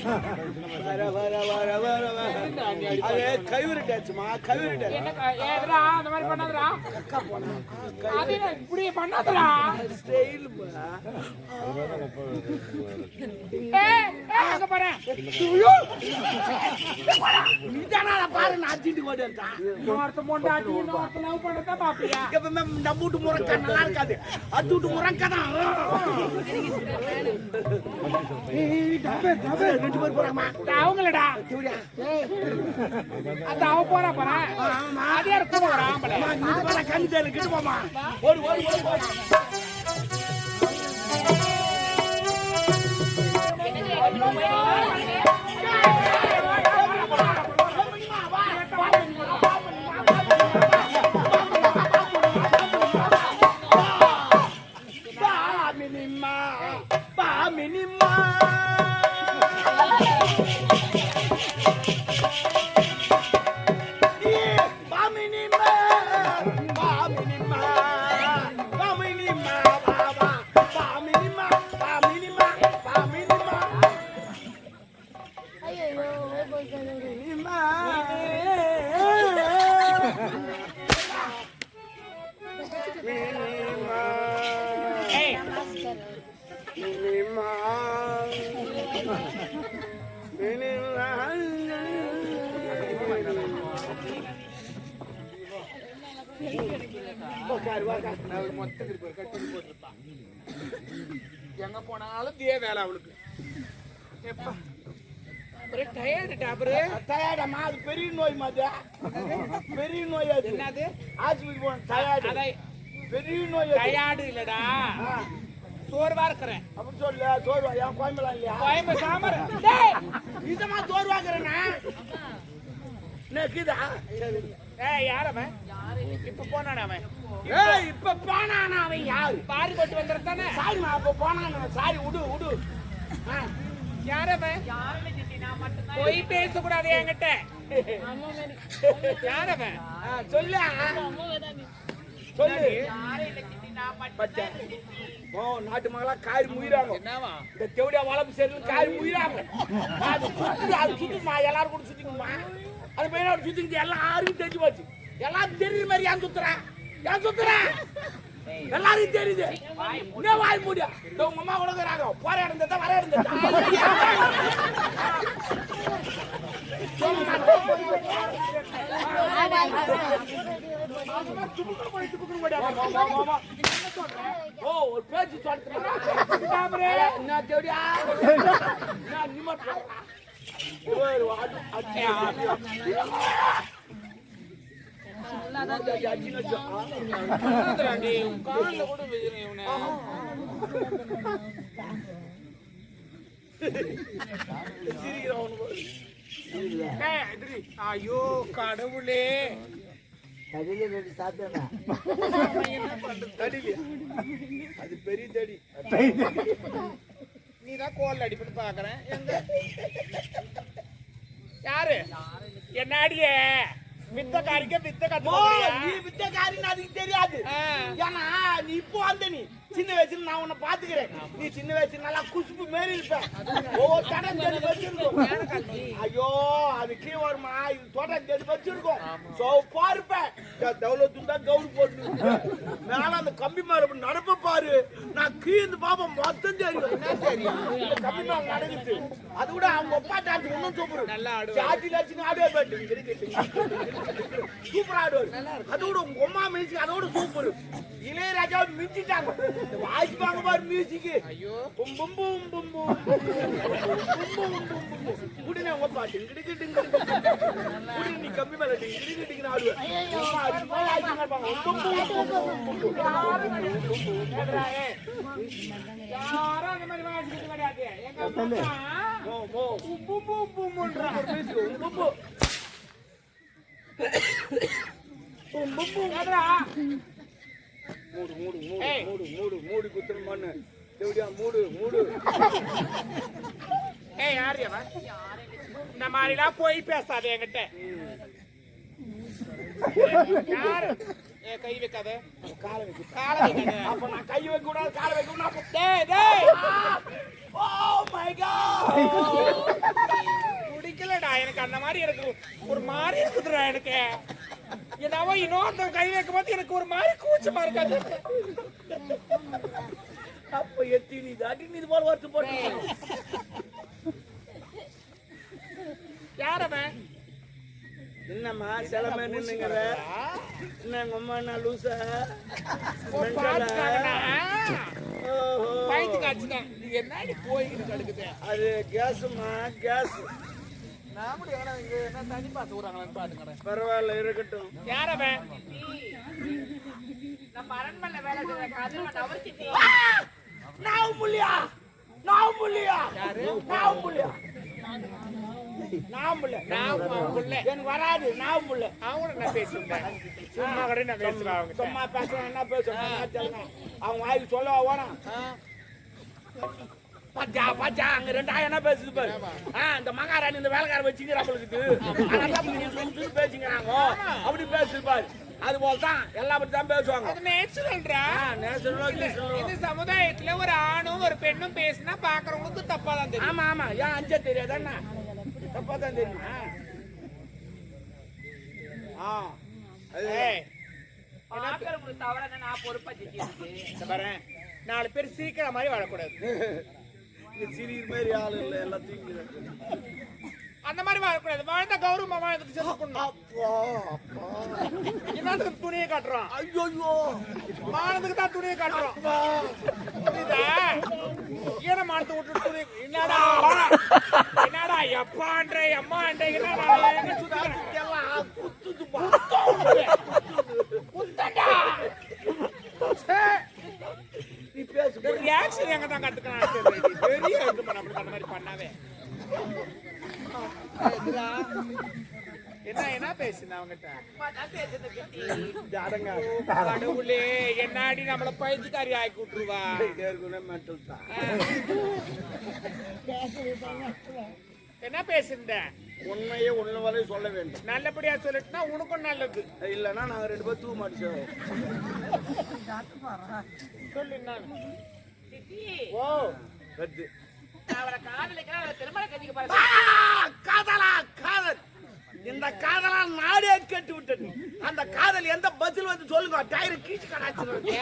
வர வர வர வர அது கைவிட்டாச்சுமா கைவிட்டாச்சு ஏதுடா அந்த மாதிரி பண்ணாதடா அது இப்படி பண்ணாதடா ஸ்டைல் அங்க பாரு நீதானா பாரு நான் அடிச்சிட்டு ஓடி வந்தான் இன்னொருத்த பொண்டாட்டி இன்னொருத்த லவ் பண்றதா பாப்பியா எப்பவுமே நம்ம வீட்டு முறக்கா நல்லா இருக்காது அது வீட்டு முறக்கா தான் ரெண்டு பேர் போறாமா அவங்களடா அது அவ போறா பாரு அதே கூட ஒரு ஆம்பளை கண்ணு தேர்ல கிட்டு போமா ஓடி ஓடி ஓடி எங்க போனாலும் தே வேலை அவளுக்கு டயர்டாமா அது பெரிய நோய் மாதிரி பெரிய நோய் அது என்னது ஆஸ்பத்திரி போன டயர்டு பெரிய நோய் டயர்டு இல்லடா சோர்வா இருக்கிறேன் அப்படி சொல்ல சோர்வா என் கோயம்பலாம் இல்லையா கோயம்ப சாமர் இதமா சோர்வாக்குறேன்னா நெக்குதா யாரவன் இப்ப போனான அவன் இப்ப போனானா அவன் யாரு பாரி போட்டு வந்துருந்தானே சாரிமா அப்ப போனான சாரி விடு விடு யாரவன் போய் பேசக்கூடாது என்கிட்ட யாரவன் சொல்லு சொல்லு நாட்டு மகளா காரி முயிறாங்க இந்த தேவடியா வளர்ப்பு சரியில் காரி முயிறாங்க அது சுத்தி அது சுத்துமா எல்லாரும் கூட சுத்திக்குமா அது பையனோட சுத்திக்கிட்டு எல்லாருக்கும் தெரிஞ்சு போச்சு எல்லாரும் தெரியுற மாதிரி ஏன் சுத்துறேன் எல்லாரும் தெரியுது இன்னும் வாய் முடியா உங்க அம்மா கொடுக்குறாங்க போற இடந்தா வர இடந்தா ஓ ஒரு பேச்சு சொல்றேன் என்ன தேவடியா ஐயோ கடவுளே அது பெரிய தடி நீதான் கோல் அடிப்பட்டு பாக்குறேன் யாரு என்ன அடிய வித்தக்காரிக்க வித்த நீ வித்தக்காரின்னு அதுக்கு தெரியாது ஏன்னா நீ இப்போ வந்த நீ சின்ன வயசுல நான் உன்னை பாத்துக்கிறேன் நீ சின்ன வயசுல நல்லா குசுப்பு மாரி இருப்ப ஒவ்வொரு தடம் தேடி வச்சிருக்கோம் ஐயோ அது கீ வருமா இது தோட்டம் தேடி வச்சிருக்கோம் சோ பாருப்பேன் தௌலத்துண்டா கவுரு போட்டு மேல அந்த கம்பி மாறு நடப்ப பாரு நான் கீந்து பாப்போம் மொத்தம் தெரியும் கம்பி மாறு நடக்குது அது கூட அவங்க அப்பா டான்ஸ் ஒன்னும் சூப்பர் ஜாதி லட்சம் ஆடுவே போயிட்டு சூப்பர் ஆடுவார் அதோட உங்க அம்மா மியூசிக் அதோட சூப்பர் இளையராஜா மிஞ்சிட்டாங்க வாய்ப்பாங்க பாரு மியூசிக் பும் பும் பும் பும் பும் குடினே உங்க பாட்டு டிங்கு டிங்கு குடி நீ கம்பி மேல டிங்கு டிங்கு ஆடுவே யாரும் அந்த மாதிரி வாசிக்கிறது கிடையாது எங்க அம்மா பும் பும் பும் பும்ன்ற மூடு மூடு மூடு மூடு மூடு குத்துற மண்ணு தேவடியா மூடு மூடு யாரு இந்த மாதிரிலாம் போய் பேசாத என்கிட்ட யாரு ஏ கை வைக்காத. காலை வைக்க. காலை வைக்காத. அப்ப நான் கை வைக்க கூடாது, காலை வைக்க கூடாது. டேய் டேய். Oh my God. குடிக்கலடா எனக்கு அந்த மாதிரி எனக்கு ஒரு மாதிரி இருக்குதுடா எனக்கு. என்னவோ இன்னொருத்த கை வைக்கும் போது எனக்கு ஒரு மாதிரி கூச்சமா இருக்காது. அப்ப எத்தி நீ தாட்டி நீ இது போல வருத்து போட்டு. யாரவன்? என்னம்மா சிலமே நின்னுங்கற? என்ன அம்மா நான் லூசா? பாத்துட்டாங்கடா. பைத்து காச்சுங்க. நீ என்னடி போயிட்டு கிடக்குது? அது கேஸ்மா கேஸ். நாம என்ன தண்ணி பாத்து ஊறாங்களான்னு பாத்துக்கறேன். பரவாயில்ல இருக்கட்டும். யாரவன்? நம்ம அரண்மனை வேலை செய்யற கதிரவன் அவர்கிட்ட. நான் புள்ளியா? யாரு? நான் புள்ளியா? எனக்கு வராது. நான் புள்ள. அவங்கள நான் பேசுறேன். சும்மா கூட நான் பேசுறேன். அவங்க சும்மா பேசுறேன் என்ன பேசுறேன்? அவங்க வாய்க்கு சொல்ல வேணாம். பாச்சா பாச்சா அங்க 2000 என்ன பேசுது பாரு. இந்த மகாராணி இந்த வேலைக்கார வச்சுக்கிறாங்களுக்கு பேசிக்கிறாங்க. அப்படி பேசுது பாரு. அது போலதான் எல்லா பத்தி தான் பேசுவாங்க. அது நேச்சுரல்டா. இந்த சமுதாயத்துல ஒரு ஆணும் ஒரு பெண்ணும் பேசினா பாக்குறவங்களுக்கு தப்பா தான் தெரியும். ஆமா ஆமா. ஏன் அஞ்சே தெரியாது என்ன? தப்பா தான் தெரியுமா? நான் பொறுப்பா பாரு. 4 பேர் சீக்கிர மாதிரி வாழக்கூடாது. சிரிக்கிற மாதிரி ஆளு இல்ல எல்லாத்தையும் அந்த மாதிரி வாழக்கூடாது. வாழ்ந்த கௌரவமா வாழ்ந்துட்டு செத்துக்கணும். என்னத்துக்கு துணியை காட்டுறோம்? ஐயோ மானத்துக்கு தான் துணியை காட்டுறோம். ஈனமானத்தை விட்டு துணி என்னடா என்னடா எப்பான்ற எம்மான்ற நீ பேசு. ரியாக்ஷன் எங்க தான் கத்துக்கணும். பெரிய இது பண்ண அப்படி அந்த மாதிரி பண்ணாவே என்ன பேசுன அவங்கிட்ட? கடவுளே என்னாடி நம்மள பைத்தியக்காரி ஆக்கி விட்டுருவா. என்ன பேசுற? உண்மையே ஒண்ணு வரை சொல்ல வேண்டும். நல்லபடியா சொல்லிட்டுனா உனக்கும் நல்லது. இல்லன்னா நாங்க 2 பேரும் தூ மாட்டோம். சொல்லு நான். ஓ கத்து. அவளை காதலிக்கிற அவளை திருமண கட்டிக்க பாரு. காதலா காதல். இந்த காதலா நாடே கேட்டு விட்டது. அந்த காதல் எந்த பதில் வந்து சொல்லுங்க. டயர் கீச்சு கடாச்சிருங்க.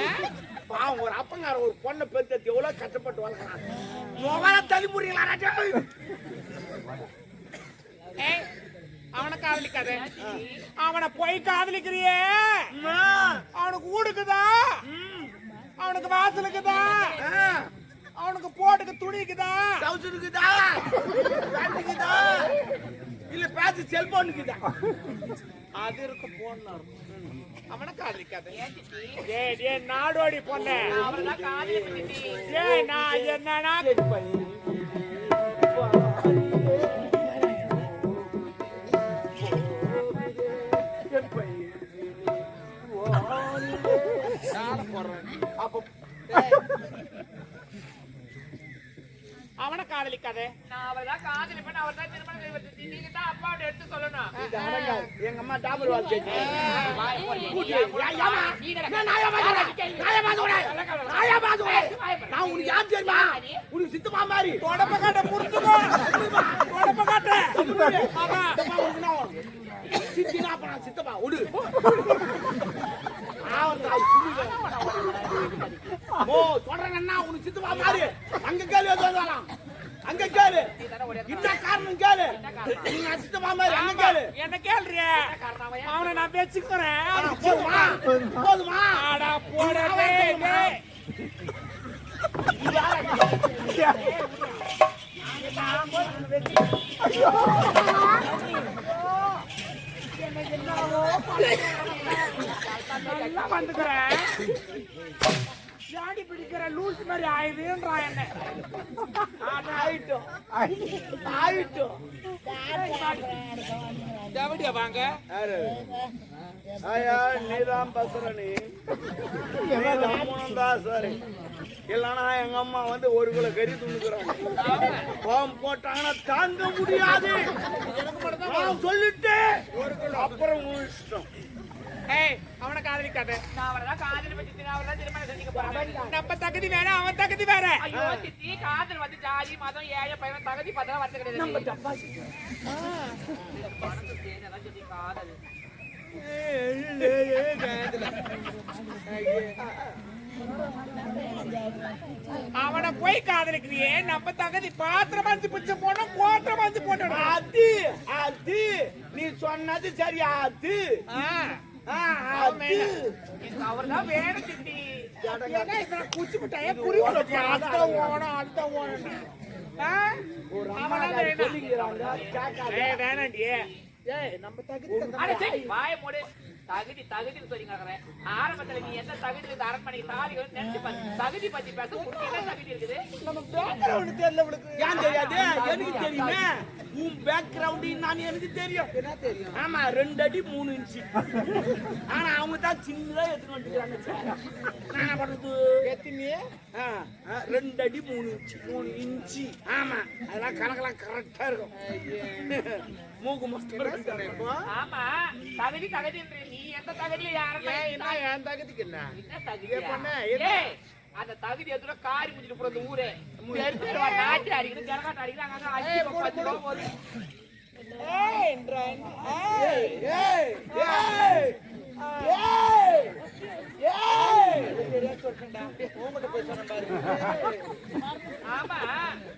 பாவம் ஒரு அப்பங்கார ஒரு பொண்ணை பெத்தது எவ்வளவு கஷ்டப்பட்டு வளர்க்கறாங்க. மொபைல தள்ளி புரியலடா. ஏய் அவனை காதலிக்காத. அவனை போய் காதலிக்கிறியே. அவனுக்கு ஊடுக்குதா? அவனுக்கு வாசலுக்குதா? அவனுக்கு போட்டுக்கு துணிக்குதா? டவுசருக்குதா? பேண்ட்டுக்குதா? இல்ல பேசி செல்போனுக்குதா? அது இருக்கு போன். அவனை காதலிக்காத. ஏய் நாடோடி பொண்ணு. அவனதான் காதலிக்கிட்டி. ஏய் நான் என்னன்னா அவனை காதலிக்காதே. நான் அவதான் காதலிப்பேன். அவர் தான் திருமணம் செய்வது. நீங்க தான் அப்பாவோட எடுத்து சொல்லணும். எங்க அம்மா டாபர் வாட்சி. நான் உனக்கு யார் தெரியுமா? உனக்கு சித்தப்பா மாதிரி. தொடப்ப காட்ட புரிஞ்சுக்கோ. தொடப்ப காட்ட. சித்தினா அப்ப நான் சித்தப்பா விடு. ஓ சொல்றேன்னா உனக்கு சித்தப்பா மாதிரி. அங்க கேள்வி வந்தாலாம். அங்க கேளு. இந்த காரணம் கேளு. நீங்க சித்தப்பா மாதிரி அங்க கேளு. என்ன கேள்றிய? அவனை நான் பேசிக்கிறேன். போதுமா? போதுமா? ஆடா போடா டேய் டேய். நல்லா வந்துக்கிறேன். ஜாடி பிடிக்கிற லூஸ் மாதிரி ஆயுதுன்றா என்ன. ஆயிட்டோம் ஆயிட்டோம். தேவடியா வாங்க. ஆயா நீதான் பசரணி. சரி இல்லன்னா எங்க அம்மா வந்து 1 கிலோ கறி துணுக்குறாங்க. பாவம் போட்டாங்கன்னா தாங்க முடியாது. சொல்லிட்டு அப்புறம் இஷ்டம். ஏய் அவனை காதலிக்காத. நான் அவளதான் காதல் பத்தி நான் அவளதான் திருமணம் செஞ்சுக்க போறேன். நம்ம தகுதி வேற, அவன் தகுதி வேற. ஐயோ சித்தி, காதல் வந்து ஜாதி மதம் ஏழை பையன் தகுதி பத்தலாம் வந்து கிடையாது. நம்ம பணத்தை சேர்ந்ததான் சித்தி காதல். அவனை போய் காதலிக்கிறியே, நம்ம தகுதி பாத்திரம் வந்து பிடிச்ச போனோம், கோத்திரம் வந்து போனோம். அது அது நீ சொன்னது சரி. அது அவர்தான் வேணும் சித்தி. குச்சி மிட்டாய புரியுது. அதான் ஓணும், அதுதான் ஓணும். வேணாண்டி. ஏய் நம்ம தகுதி வாய மூடு. தகுதி தகுதின்னு சொல்லி கேக்குறேன். ஆரம்பத்துல நீ எந்த தகுதி அரண்மனைக்கு தாலி நினைச்சு தகுதி பத்தி பேச உனக்கு என்ன தகுதி இருக்குது? நம்ம பேக்ரவுண்ட் தெரியல உங்களுக்கு. ஏன் தெரியாது? எனக்கு தெரியுமே. உன் பேக்ரவுண்ட் நான் எனக்கு தெரியும். என்ன தெரியும்? ஆமா 2 அடி 3 இன்ச். ஆனா அவங்க தான் சின்னதா எடுத்து வந்துட்டாங்க. நான் பண்றது எத்தனை? 2 அடி 3 இன்ச். 3 இன்ச். ஆமா அதெல்லாம் கணக்கெல்லாம் கரெக்டா இருக்கும். மூக்கு மஸ்ட். ஆமா தகுதி தகுதின்ற நீ எந்த தகுதியில யாரும் என் தகுதிக்கு என்ன ஏய் அந்த தகுதி எதுல காரி முடிச்சிட்டு போற ஊரே நாட்டு அடிக்கிறது ஜனகாட்டு அடிக்கிறாங்க. ஆமா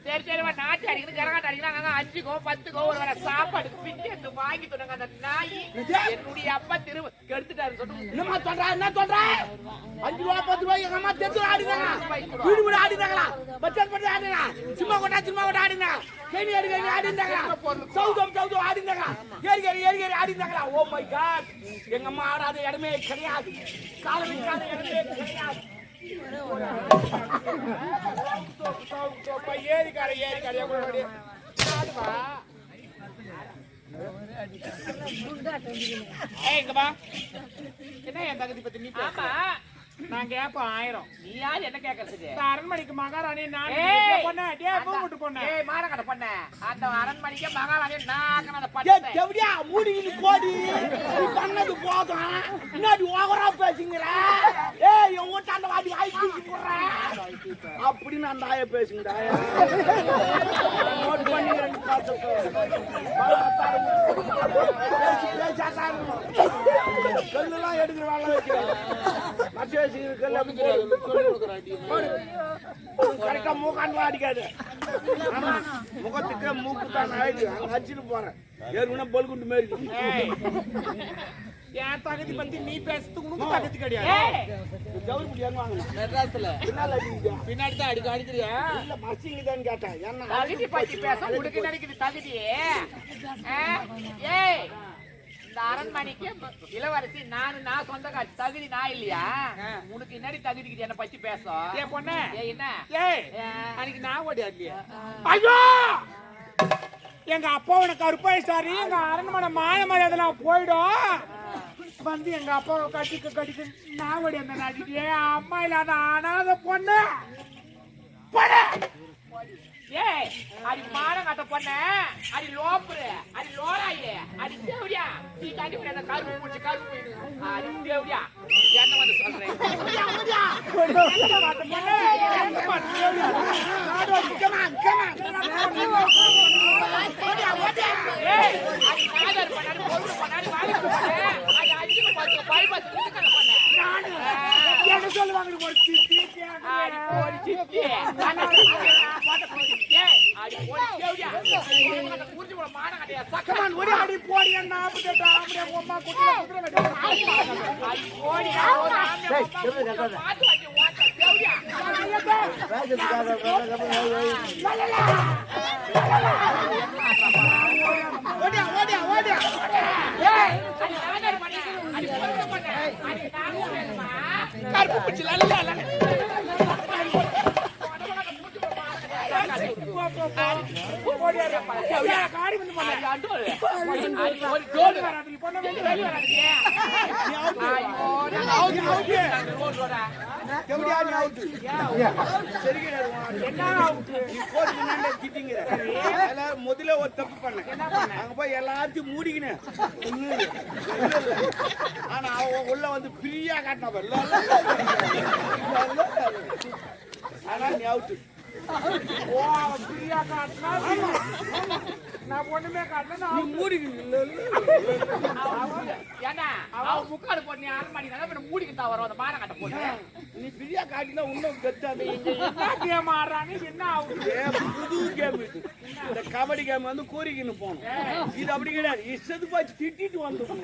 சரி சரி நாட்டு அடிக்கிறது ஜனகாட்டு அடிக்கிறாங்க. 5கோ 10கோ ஒரு வேலை சாப்பாடுக்கு பிச்சு எடுத்து வாங்கி சொன்னாங்க. அந்த நாய் என்னுடைய அப்பா திரும்ப கெடுத்துட்டாரு சொல்லுங்க. என்னமா சொல்ற? என்ன சொல்ற? 5 ரூபா 10 ரூபாய் எங்க அம்மா தெரிஞ்சு ஆடினாங்க. வீடு வீடு ஆடினாங்களா? பச்சல் பண்ணி ஆடினா. சும்மா கொண்டா ஆடினா. கேணி எடுக்க ஆடினாங்களா? சவுதம் ஆடினாங்களா? ஏறி ஆடினாங்களா? Oh my God. எங்க அம்மா ஆடாத இடமே கிடையாது. காலம் வைக்காத இடமே கிடையாது. ஏறிக்கார இங்க வா. என்ன என் தகுதி பத்தி நீ ஆமா நான் கேப்போம் 1000. நீ யார் என்ன கேக்குறதுக்கு? அரண்மனைக்கு மகாராணி நான் பொண்ணு பூட்டு பொண்ணு. ஏய் மானகட்ட பொண்ணு, அந்த அரண்மனைக்கு மகாராணி நான் அந்த ஏய் பட்டை தேவடியா மூடின்னு போடி. நீ பண்ணது போதும். என்னடி ஓவரா பேசுங்கற? ஏய் உன் வீட்டாண்ட வாடி வாய் தூக்கி போடுற. அப்படி நான் தாய பேசுங்கடா. நோட் பண்ணி ரெண்டு காசு. கல்லெல்லாம் எடுக்கிற வேலை வைக்கிறேன். கரெக்டா மூக்காண்டு அடிக்காது. முகத்துக்கு மூக்கு தான் அடிச்சுட்டு போறேன். ஏற்கனவே பல்குண்டு மாரி. என் தகுதி பத்தி நீ பேசுறதுக்கு உனக்கு தகுதி கிடையாது. கவுரி முடியாது வாங்கணும் மெட்ராஸ்ல பின்னாடி தான் அடிக்கிறியா? இல்ல மசிங்க தான் கேட்டேன். என்ன தகுதி பத்தி பேச உனக்கு நினைக்குது தகுதி? ஏய் இந்த அரண்மனைக்கு இளவரசி நான் சொந்தக்கார தகுதி நான் இல்லையா? உனக்கு என்னடி தகுதிக்கு என்ன பத்தி பேசும்? ஏ பொண்ணு என்ன? ஏய் அன்னைக்கு நான் ஓடியா? ஐயோ எங்க அப்பாவோட கருப்பாயிச்சாரி. எங்க அரண்மனை மாய மரியாதைலாம் போயிடும். வந்து எங்க அப்பாவை கட்டிக்க நான் ஓடி அந்த நாட்டிக்கு. அம்மா இல்லாத அனாத பொண்ணு ஏய் அடி மானம் கட்ட பொண்ணு, அடி லோப்புரு, அடி லோராயே, அடி தேவடியா. நீ தாண்டி அந்த கருப்பு பூச்சி கருப்பு அடி தேவடியா. என்ன வந்து சொல்றேன்? ஏய் அடி நாதர் பண்ணாரு பொண்ணு பண்ணாரு வாங்கி அடி அடிச்சு பார்த்து பைபாஸ் நிக்கல பொண்ணு. என்ன சொல்லுவாங்க? ஒரு சித்தி அடி போடி சித்தி அடி அடி போடி தேவடியா. அந்த பூச்சி போட மானம் கட்டியா சக்கமான் ஒரு அடி போடி. 48 ஆம்பளை அம்மா குதிரை அடி போடி பாத்து வாங்கி வாங்க தேவடியா. ஓடியா ஏய் அடி நாதர் பண்ணு, அடி பொண்ணு பண்ணு, அடி நாங்க வேணுமா? கருப்பு பிடிச்சி லல்ல காடி வந்து பண்ண அது அண்டோல். அது ஒரு ஜோடி வராது. நீ பண்ண வேண்டிய வெளிய வராது. ஐயோ, நான் அவுட் அந்த ரோடோட. எப்படியா நீ அவுட் சரி என்ன அவுட் நீ கோட் முன்னாடி திட்டிங்க எல்லாரும் முதல்ல ஒரு தப்பு பண்ண என்ன பண்ண? அங்க போய் எல்லாத்தையும் மூடிக்கினேன் ஆனா அவன் உள்ள வந்து ஃப்ரீயா காட்டினா வரல ஆனா நீ அவுட் ஓ ஃப்ரீயா காட்டுனா நான் ஒண்ணுமே காட்டல நீ மூடிக்கிங்க ஏன்னா அவன் முக்காடு போட்டு நீ அரண்மனைக்கு தான் மூடிக்கிட்டா வரும் அந்த மானம் கட்ட போட்டு. நீ ஃப்ரீயா காட்டினா இன்னும் கெத்தாது என்ன கேம் ஆடுறாங்க என்ன அவுட் புது கேம் இது இந்த கபடி கேம் வந்து கோரிக்கின்னு போகணும் இது அப்படி கிடையாது இஷ்டத்து போய் திட்டிட்டு வந்துடும்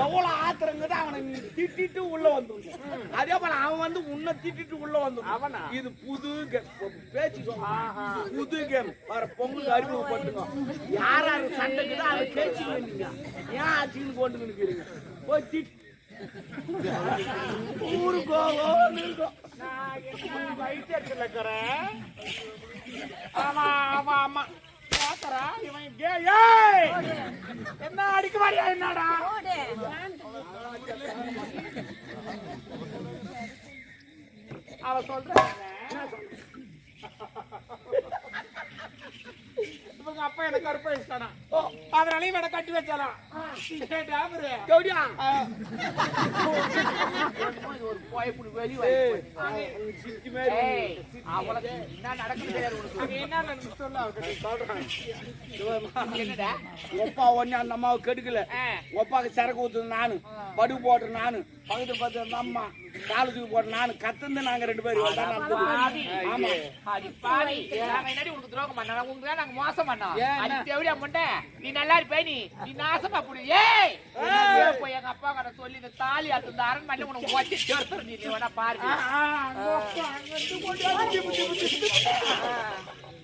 எவ்வளவு ஆத்திரங்கிறது அவனை நீ திட்டிட்டு உள்ள வந்துடும் அதே போல அவன் வந்து உன்னை திட்டிட்டு உள்ள வந்துடும் அவனா? இது புது கேம் பேச்சு புது கேம் வர பொங்கல் அறிமுகப்படுத்துங்க யார் யாரு சண்டைக்குதோ அதை பேச்சுங்க நீங்க ஏன் ஆச்சுன்னு கொண்டு நிற்கிறீங்க போய் திட்டு ஊருக்கு இருக்கும் நான் என்ன வைத்தியத்துல இருக்கிறேன் ஆமா ஆமா ஆமா பாத்தரா இவன் ஏய் என்ன அடிக்க மாரியா என்னடா அவ சொல்றாங்க இவங்க அப்பா எனக்கு கருப்பை வச்சானா அதனால இவனை கட்டி வச்சாலாம் கௌடியா ஒரு போய்ப்புடி வெளிய சித்தி மாதிரி அவளுக்கு என்ன நடக்குது தெரியாது உனக்கு. அங்க என்ன நடந்து சொல்ல என்னடா ஒப்பா ஒன்னு அந்த அம்மாவை கெடுக்கல ஒப்பாக்கு சரக்கு ஊத்துது நானு படு போட்டு நானு பக்கத்து பார்த்து அந்த அம்மா காலத்துக்கு போட்டு நானு கத்தந்து நாங்க ரெண்டு பேரும் ஆமா அடி பாவி நாங்க என்னடி உனக்கு துரோகம் பண்ணோம் உங்களுக்கு தான் நாங்க மோசம் பண்ணோம் அடி தேவடியா முண்டை நீ நல்லா இருப்பே நீ நாசமா புடி ஏய் போய் எங்க அப்பா கிட்ட சொல்லி இந்த தாலி அத்து இந்த அரண்மனை உனக்கு ஓட்டி சேர்த்து நீ வேணா பாருங்க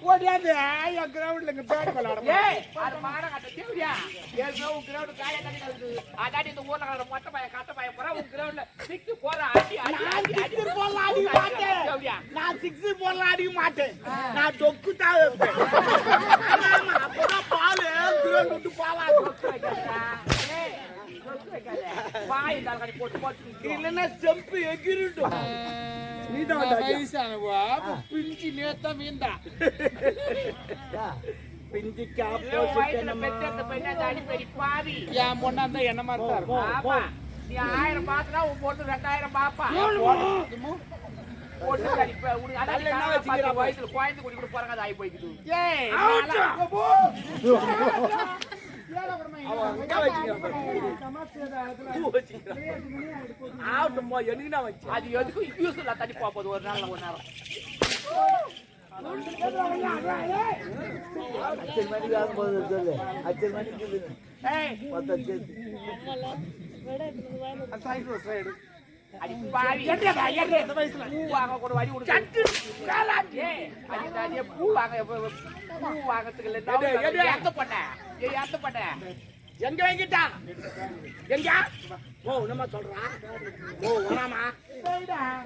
ஓடியாந்து என் கிரவுண்ட்ல இங்க பேட் விளையாட ஏய் அது மாட கட்ட தேவடியா ஏதோ உன் கிரவுண்ட் காய கட்டி நடக்குது அதாடி இந்த ஊர்ல கடற மொட்டை பையன் கட்ட பையன் போற உன் கிரவுண்ட்ல சிக்ஸ் போற அடி அடி அடி போடலாம் அடிக்க மாட்டேன் நான் சிக்ஸ் போடலாம் அடிக்க மாட்டேன் நான் தொக்கு தான் வைப்பேன் அப்பதான் பால் கிரவுண்ட் விட்டு பாலாது வாய் தால் போட்டு போட்டு இல்லைன்னா செம்பு எகிரிட்டும் வயசானவா பிஞ்சு நேத்தா மீண்டா பிஞ்சிக்கு வயசுல பெத்த பெண்ணா தாடி பெரிய பாவி என் பொண்ணா இருந்தா என்ன மாதிரி தான் இருக்கும் ஆமா நீ 1000 பாத்துனா உன் பொண்ணு 2000 பாப்பா பொண்ணு கடிப்ப உனக்கு அதான் என்ன வச்சுக்கிற வயசுல குழந்தை குடி கூட போறாங்க அது ஆகி போய்க்குது ஏய் அது எதுக்கும் யூஸ் இல்ல தண்ணி போகுது ஒரு நாள் ஒரு நேரம் அடி பாவி இந்த வயசுல பூ வாங்க கூட வழி உனக்கு பூ வாங்க பூ வாங்கறதுக்கு இல்ல ஏத்த பண்ண எங்க வாங்கிட்டா எங்க ஓ நம்ம சொல்றான் ஓ வராமா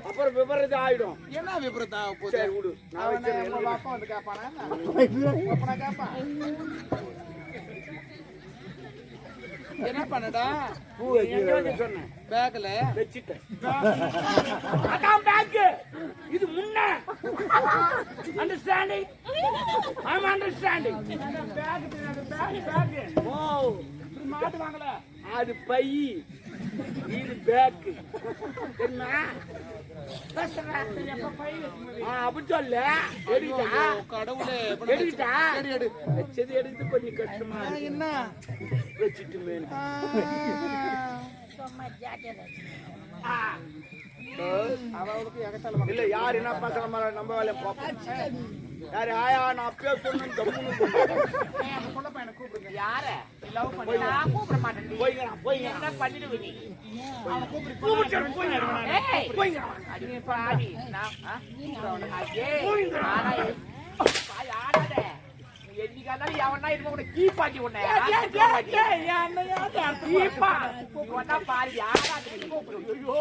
அப்புறம் விபரீதம் ஆயிடும் என்ன விபரீதம் ஆக சரி விடு நான் வச்சிருக்கேன் அப்பா வந்து கேட்பானா கேட்பான் என்ன பண்ணடா பூ எங்க சொன்னேன் பேக்ல வெச்சிட்டேன் அதான் பேக் இது முன்ன understanding I am understanding back ஓ மாட்டு வாங்கல அது பை இது பேக் என்ன அப்படி சொல்ல எடுக்கிட்டா கடவுளே எடுக்கிட்டா எடு வச்சது எடுத்து கொஞ்சம் கஷ்டமா என்ன வச்சுட்டு மேல அவளுக்கு எகத்தால இல்ல யார் என்ன பேசுற நம்ம வேலையை பார்ப்போம் யாரு ஆயா நான் அப்பயே சொன்னேன் தம்முன்னு சொல்ல பையனை கூப்பிடுங்க யார லவ் பண்ணி நான் கூப்பிட மாட்டேன் போய்ங்க என்ன பண்ணிடுவ நீ போய்ங்க போய்ங்க அடி பாடி நான் அடே ஆனா ஆடாத என்னைக்காவது எவனா இருக்க கூட கீப்பாட்டி உன்னை கீப்பா ஒன்னா பாரு யாராவது ஐயோ